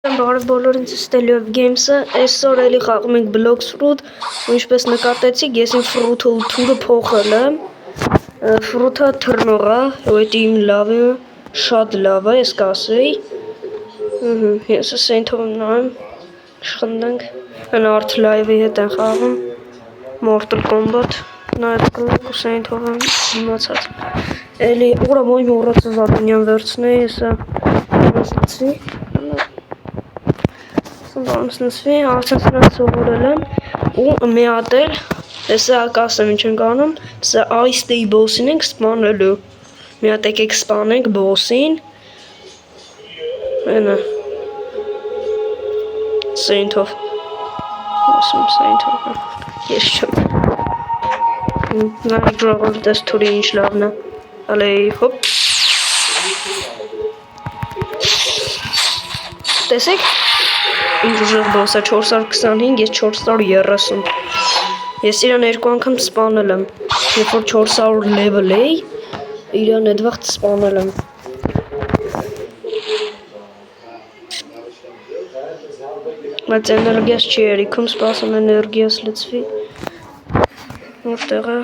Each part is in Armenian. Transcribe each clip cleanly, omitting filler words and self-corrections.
Բարև բոլորին, Steliov Games-ը, այսօր էլի խաղում ենք Blox Fruit, ու ինչպես նկատեցիք, ես իմ Fruit-ը ու թուրը փոխել եմ, Fruit-ը թռնող է, ու էդ իմ լավ է, շատ լավ է, ես կասեի, ես Saint-ով նայեմ, շխնդենք, հն Art Live-ի հետ են խաղում, Mortal Kombat, նայել կլակ ու Saint-ով եմ իմացած, էլի, ուրա մոյմ ուռացը զարունյան վերցնեի, եսա, լցվի, Սնցվի, արդեն սրանք սովորել եմ ու մի հատ էլ, հեսա կասեմ ինչ ենք անում, սա Ice Day boss-ին ենք սպանելու, մի հատ եկեք սպանենք boss-ին, հենա, Saint-ով, ասում Saint-ով, ես չեմ, նայք ժողով դես թուրի ինչ լավն է, ալեի, հոպ, տեսեք, ինչ ուժեղ բոս է 425, ես 430, ես իրան երկու անգամ սպանել եմ, երբ որ 400 level էի, իրան էդ վաղտ սպանել եմ, բայց էներգիաս չի երիքում, սպասում էներգիաս լծվի, որտեղ է,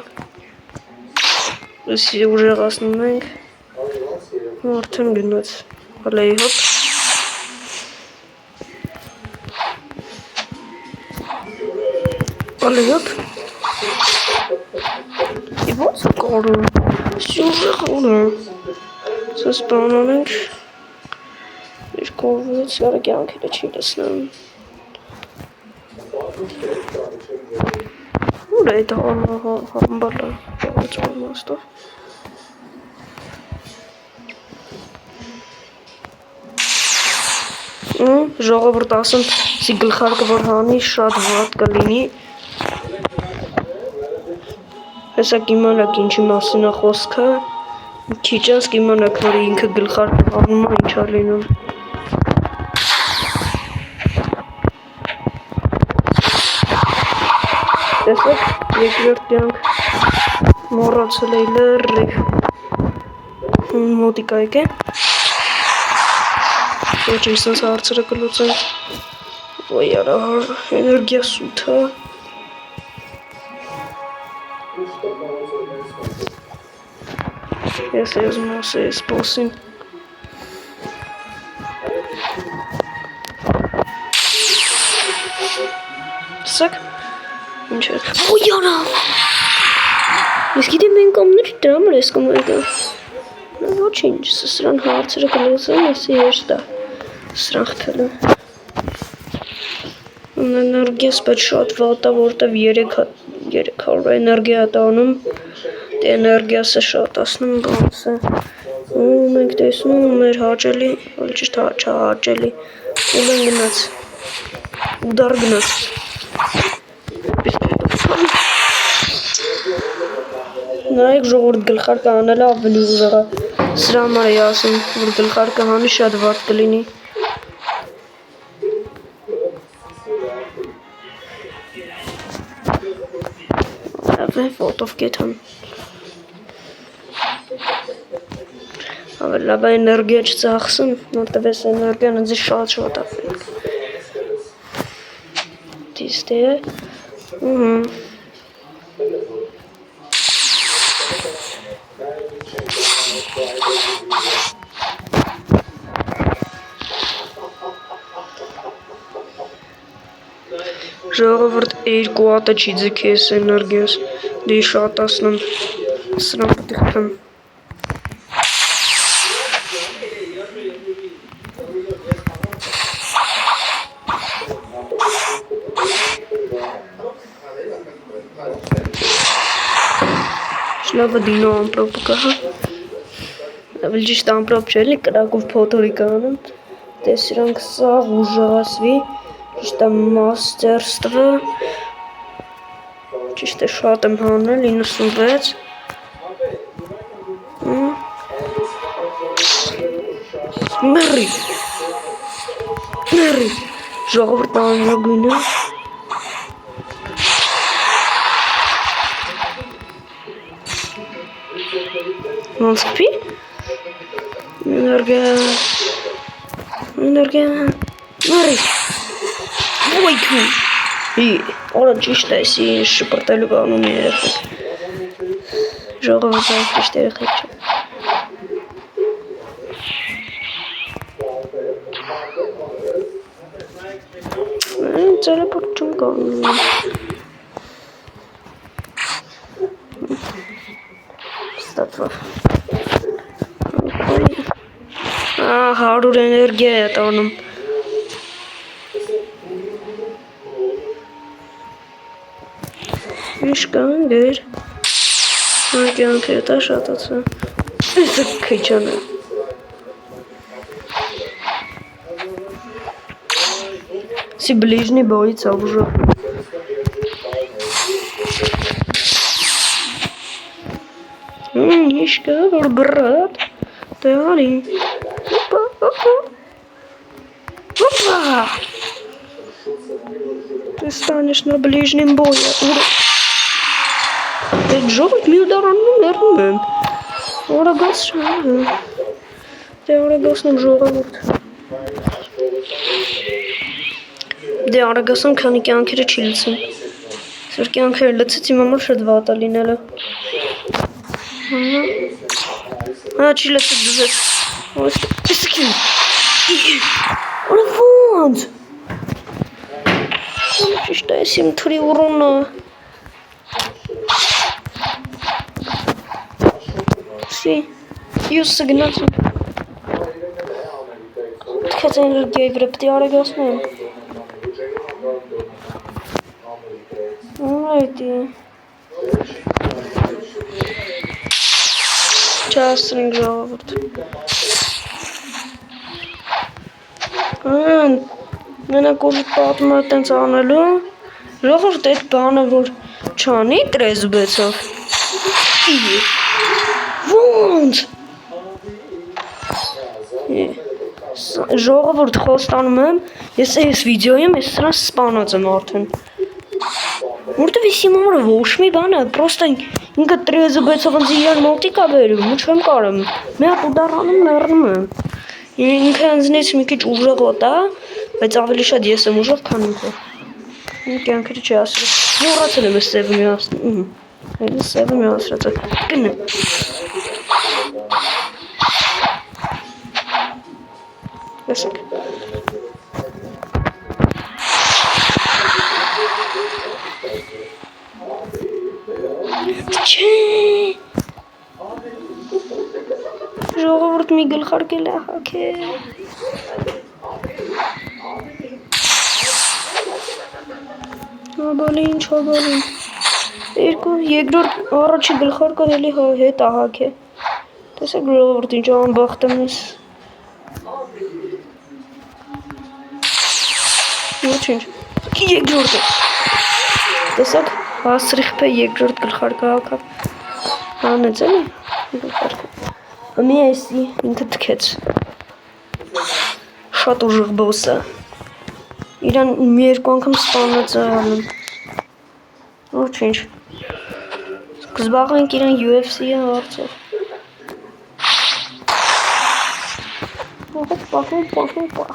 եսի ուժեղացնում ենք, արդեն գնաց, հալեի հոպ, Ալեի հոպ, և ոնց է կարում, եսի ուժեղան է, սա սպանել ենք, իր կողվից յարը կյանքերը չի լսնեմ, ուր է այդ համբալը, բաղացում աստով, ժողովուրդ ասում, սի գլխարկը որ հանի, շատ վատ կլինի, հեսա կիմանակ ինչի մասին է խոսքը, քիչ անց կիմանակ, որ ինքը գլխարկը հանում է, ինչ է լինում, տեսեք, երկրորդ կյանք, մոռացել էի լրիվ, մոտիկա եկե, ոչ ինձ հարցերը կլուծենք, ոյ արա, էներգիա սութը, ես եզում ասեի սպոսին, տեսեք, ինչ է, ոյ արա, ես գիտեմ մենք ամներ դրամր ես կոմ եկա, ոչ ինչ, սրան հարցերը կլուծեմ, եսի երստա, սրան խպել եմ, էներգիաս պետ շատ վատ է, որտև 300 էներգիա տանում, էներգիասը շատացնում բանս է, ու մենք տեսնում մեր հաճելի, ոլ ճիշտ հաճելի, ուլ են գնաց, ուդար գնաց, նայեք ժողորդ գլխարկը անելը ավելի ուժեղ է, սրա համար էի ասում, որ գլխարկը հանի շատ վատ կլինի, ֆոտով կեթան, ավելի լավ էներգիա չծախսում, որտև ես էներգիան ընձի շատ ապրենք, դիստե է, ժողովուրդ երկու ատը չի ձգի ես էներգիաս, դի շատացնում, սրան պտի խպեմ, շլավը դինո ամպրոպը կահա, ավելի ճիշտ ամպրոպ չելի, կրակով փոթորի կանեմ, տես իրանք սաղ ուժեղասվի, ճիշտ է մաստերստվը, ճիշտ է շատ եմ հանել, 96, մերի, ժողովուրդ անհագույնը, ոնց կպի, էներգիա, Նարի։ Ոյ թու։ Օրա ճիշտ է, սի շպրտելու բանում երեխեք։ Ժողովուրդ այն ճիշտ երեխեք չէ։ Teleport չեմ կանում։ Ստացվավ։ 100 էներգիա է տանում։ Ինչ կան գեր։ Կյանքը դա շատացա։ Էսը քիչան է։ Си ближний боится уже. Нишка, брат. Давай. Опа. Ты станешь на ближнем бое. Ты джогать мне ударом нервным. Орагас. Ты орагас нам жогать. Դե արագասում քանի կյանքերը չի լցում։ Սր կյանքերը լցեց իմ համար շատ վատ է լինելը։ Չի լցեց դզեց։ Իսկին։ Որը ոնց։ Ճիշտ է, իմ թրի ուրոնը։ Սի, յուսը գնացում։ Թքած էներգիայի վրա պտի արագասնեմ։ Այդի Չասրինք ժողովուրդ Մենակ որ պատում է տենց անելու ժողովուրդ այդ բանը որ չանի տրեզբեցով Ոնց ժողովուրդ խոստանում եմ ես այս վիդեոյում ես սրանց սպանած եմ արդեն Որտեվ ես իմ համար ոչ մի բան է, պրոստը ինքը տրեզբեցով ինձ իրան մոտիկ է բերում, ու չեմ կարում, մի հատ ուդարանում լեռնում եմ Ինքը ինձնից մի քիչ ուժեղոտ է, բայց ավելի շատ ես եմ ուժեղ, քան ինքը Կյանքերը չի ասրել, մոռացել եմ ես սևը մի ասրել, այս սևը մի ասրած է, կնը Եսեք Չէ Ժողովուրդ մի գլխարկել է հակել Հաբալին, չաբալին Երկրորդ առաջի գլխարկը հելի հետ է հակել Տեսեք ժողովուրդ ինչ անբախտ եմ ես Ոչինչ Երկրորդ է Տեսեք Հասրիխպե երկրորդ գլխարկը հակավ Հանեց էլի գլխարկը Մի այսի ինքը թքեց Շատ ուժեղ բոս է Իրան մի երկու անգամ սպանած է անում Ոչինչ Կզբաղենք իրան UFC-ը հարցով Հոպա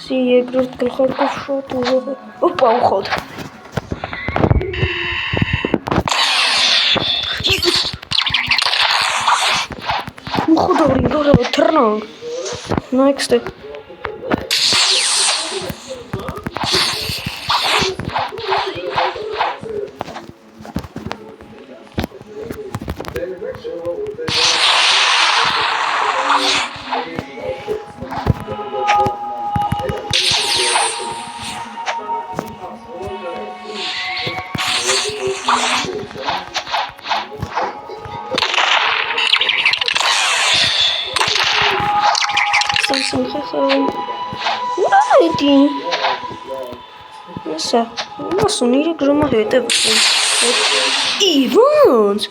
Սի երկրորդ գլխարկով շատ ուժեղ է Ոպա ուխոտ Ուխոտ աղրին դորը թրնանք Նայք ստեք Ուրա էդի Եսա Ասուն իրեք ժամը հետ է Իվոնց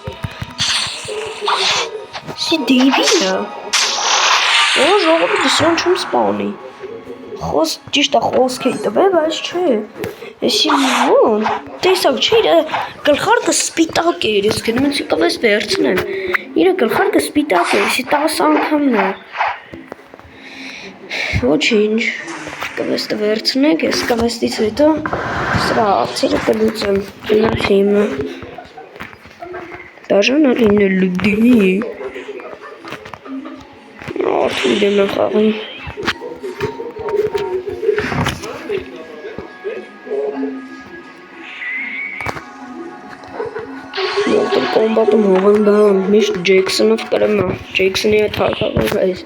Սի դիվին է Օ ժողովը դիսրան չում սպանի ճիշտ է խոսք էի տվել, բայց չէ։ Էսի ո՞ն։ Տեսակ չէ, իր գլխարկը սպիտակ էր, ես գնում եմ կվես վերցնեմ։ Իր գլխարկը սպիտակ էր, էսի 10 անգամն է։ Ոչինչ։ Կվես վերցնենք, ես կվեստից հետո սրա աղցիրը կլուծեմ։ Գնացիմը։ Դաժան լինելու դի։ Արդեն դեմ եմ խաղում։ Mortal Kombat-ում հողանդան, միշտ Ջեքսոնով կրեմ է, Ջեքսոնի հետ հարկավոր այս։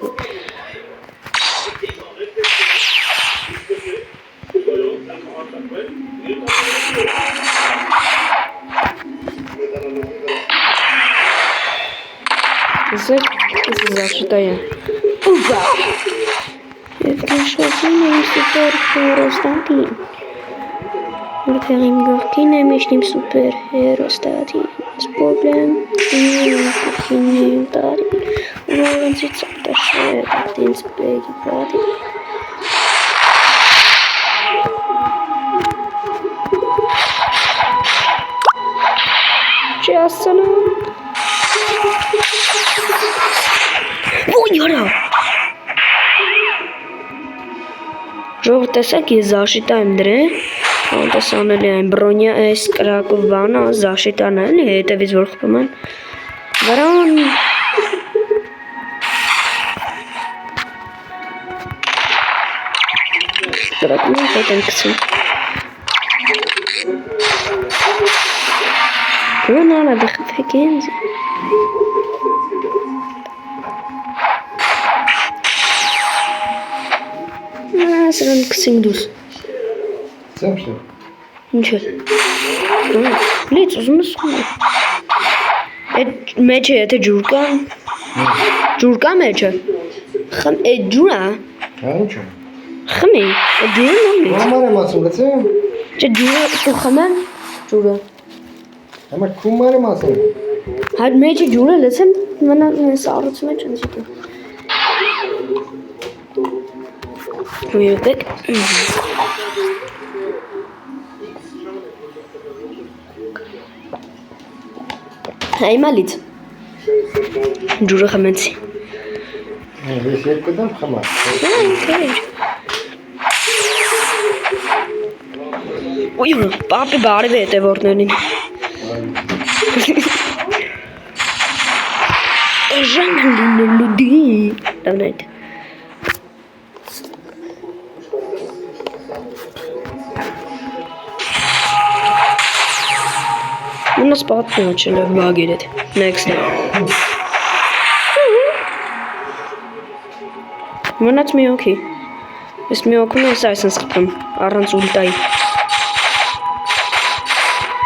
Զեք, ես զաշտայ է։ Ուվա։ Եվ կեշոտին եմ սուպեր հերոստատին։ Որտեղ իմ գողքին է միշտ իմ սուպեր հերոստատին։ Ես պոբլեմ, իմ գողքին եմ տարին։ Որոնցից ատաշեր, ատինց բեգի բադին։ Չի ասցանա։ Ոյ արա։ Ժողովուրդ տեսակ ես զաշիտա եմ դրել, անտես անելի այն բրոնյա այս կրակով բանը զաշիտան էլի հետևից որ խփում են վրան կրակում են հետ են կցում Գոն արա դե խփեք ինձ Սրան կսինք դուս Սեմ շը Ինչ է Լից ուզում ես խում Էդ մեջ է եթե ջուր կա մեջ է Խմ էդ ջուր է Հա ինչ է Խմի Էդ ջուրը նոմից Մամար եմ ասում լծեմ Չէ ջուրը ու խմեմ ջուրը Համա կումար եմ ասում Հայդ մեջ է ջուրը լծեմ մնա սառուց մեջ ընձիտը Եկեք Հայմալից Ջուրը խմեցի Ես երկու դամ խմար Ոյ պապի բարև է հետևորդներին Էժան լինելու դի Լավնայդ Մնաց պատմում չել է բագեր էդ Next Մնաց մի օքի Ես մի օքում ես այս ընս խպում Առանց ուլտայի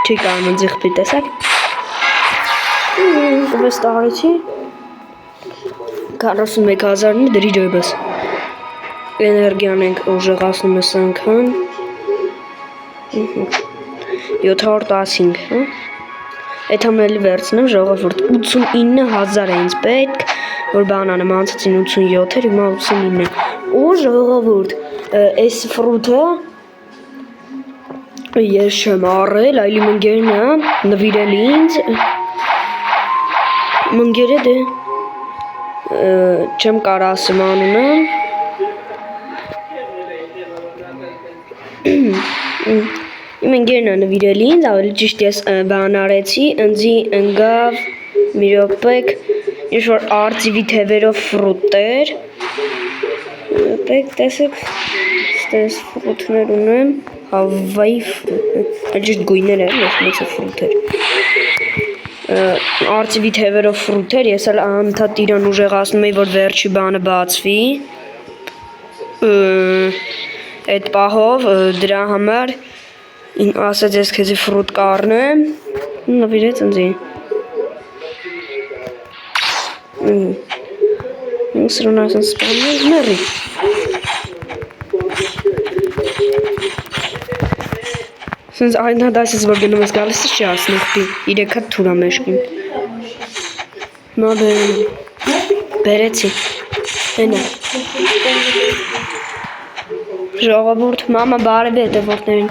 Չի կարում ընձի խպի տեսակ Կվես տարեցի 41,000-ն դրի ջոյբս Էներգիան ենք ուժեղացնում ես անգան 715 Այդ համելի վերցնեմ ժողովուրդ 89,000 է ինձ պետք որ բանանեմ անցածին 87 էր հիմա 89 ու ժողովուրդ այս ֆրուտը ես չեմ առել այլի մնգերն է նվիրել ինձ մնգերը դե չեմ կարա ասեմ անունը Իմ ընկերն է նվիրել ինձ, ավելի ճիշտ ես բան արեցի, ընձի ընգավ մի րոպեկ ինչ-որ արծիվի թևերով ֆրուտեր Րոպեկ, տեսեք, ստես ֆրուտներ ունեմ, հավվայի ֆրուտներ, ճիշտ գույներ էր, ես մեծը ֆրուտեր Արծիվի թևերով ֆրուտեր, ես էլ անընդհատ իրան ուժեղացնում էի, որ վերջի բանը բացվի Այդ պահով դրա համար ասաց ես քեզի ֆրուտ կառնեմ նվիրեց ընձի Սրուն ասեն սպանում մերի Սենց այն հադաս ես որ գնում ես գալիս չի ասնուղտի 3 հատ թուրա մեշկին Մա բերեցի Հենա Ժողովուրդ մամա բարև է դվորդներին։